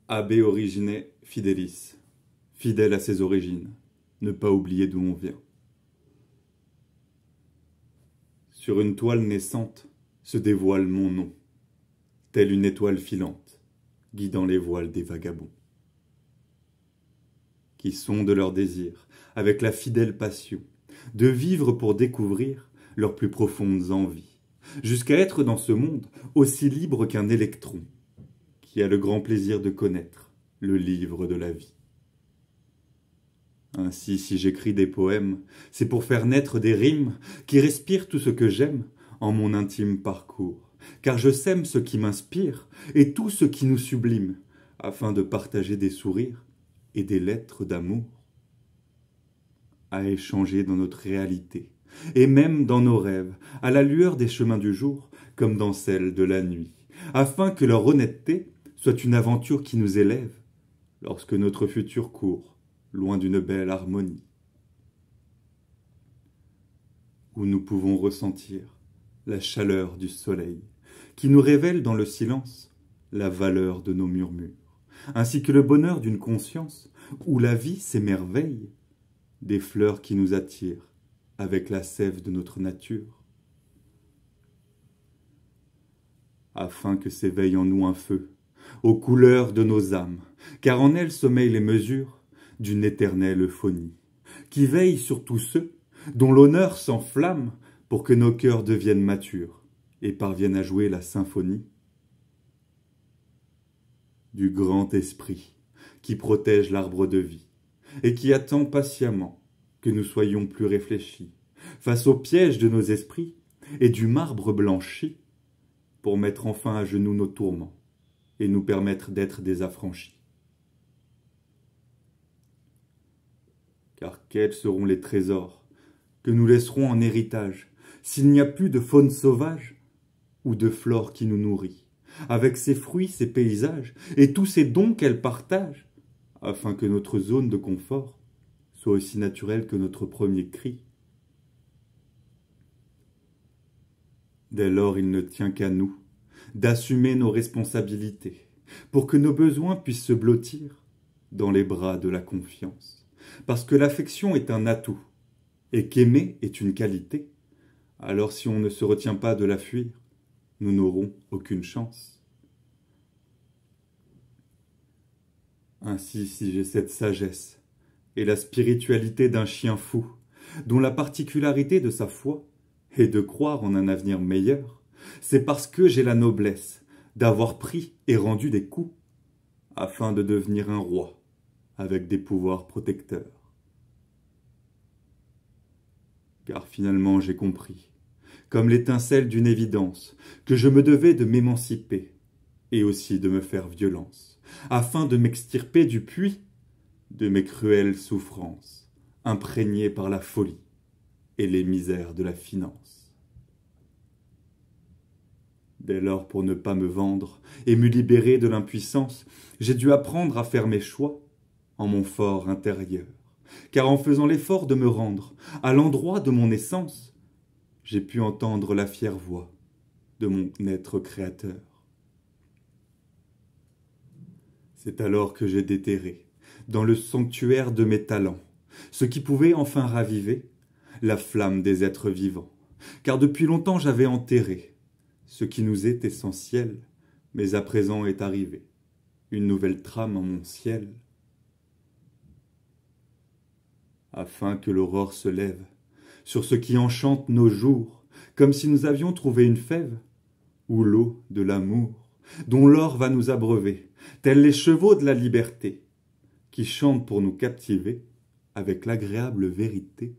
Abbé origine fidelis, fidèle à ses origines, ne pas oublier d'où on vient. Sur une toile naissante se dévoile mon nom, telle une étoile filante, guidant les voiles des vagabonds, qui sondent leur désir avec la fidèle passion de vivre pour découvrir leurs plus profondes envies, jusqu'à être dans ce monde aussi libre qu'un électron, qui a le grand plaisir de connaître le livre de la vie. Ainsi, si j'écris des poèmes, c'est pour faire naître des rimes qui respirent tout ce que j'aime en mon intime parcours, car je sème ce qui m'inspire et tout ce qui nous sublime, afin de partager des sourires et des lettres d'amour, à échanger dans notre réalité, et même dans nos rêves, à la lueur des chemins du jour, comme dans celle de la nuit, afin que leur honnêteté soit une aventure qui nous élève, lorsque notre futur court, loin d'une belle harmonie, où nous pouvons ressentir la chaleur du soleil, qui nous révèle dans le silence la valeur de nos murmures, ainsi que le bonheur d'une conscience où la vie s'émerveille, des fleurs qui nous attirent avec la sève de notre nature, afin que s'éveille en nous un feu, aux couleurs de nos âmes, car en elles sommeillent les mesures d'une éternelle euphonie, qui veille sur tous ceux dont l'honneur s'enflamme pour que nos cœurs deviennent matures et parviennent à jouer la symphonie du grand esprit qui protège l'arbre de vie et qui attend patiemment que nous soyons plus réfléchis face aux pièges de nos esprits et du marbre blanchi pour mettre enfin à genoux nos tourments et nous permettre d'être des affranchis. Car quels seront les trésors que nous laisserons en héritage s'il n'y a plus de faune sauvage ou de flore qui nous nourrit, avec ses fruits, ses paysages et tous ces dons qu'elle partage, afin que notre zone de confort soit aussi naturelle que notre premier cri. Dès lors, il ne tient qu'à nous d'assumer nos responsabilités pour que nos besoins puissent se blottir dans les bras de la confiance. Parce que l'affection est un atout et qu'aimer est une qualité, alors si on ne se retient pas de la fuir, nous n'aurons aucune chance. Ainsi, si j'ai cette sagesse et la spiritualité d'un chien fou, dont la particularité de sa foi est de croire en un avenir meilleur, c'est parce que j'ai la noblesse d'avoir pris et rendu des coups afin de devenir un roi avec des pouvoirs protecteurs. Car finalement j'ai compris, comme l'étincelle d'une évidence, que je me devais de m'émanciper et aussi de me faire violence, afin de m'extirper du puits de mes cruelles souffrances, imprégnées par la folie et les misères de la finance. Dès lors, pour ne pas me vendre et me libérer de l'impuissance, j'ai dû apprendre à faire mes choix en mon fort intérieur, car en faisant l'effort de me rendre à l'endroit de mon essence, j'ai pu entendre la fière voix de mon être créateur. C'est alors que j'ai déterré, dans le sanctuaire de mes talents, ce qui pouvait enfin raviver la flamme des êtres vivants, car depuis longtemps j'avais enterré ce qui nous est essentiel, mais à présent est arrivé une nouvelle trame en mon ciel, afin que l'aurore se lève sur ce qui enchante nos jours, comme si nous avions trouvé une fève, ou l'eau de l'amour, dont l'or va nous abreuver, tels les chevaux de la liberté, qui chantent pour nous captiver avec l'agréable vérité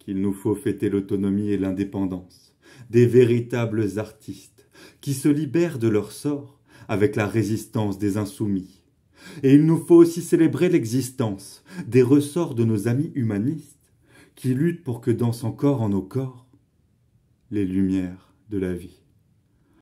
qu'il nous faut fêter l'autonomie et l'indépendance des véritables artistes qui se libèrent de leur sort avec la résistance des insoumis. Et il nous faut aussi célébrer l'existence des ressorts de nos amis humanistes qui luttent pour que dansent encore en nos corps les lumières de la vie.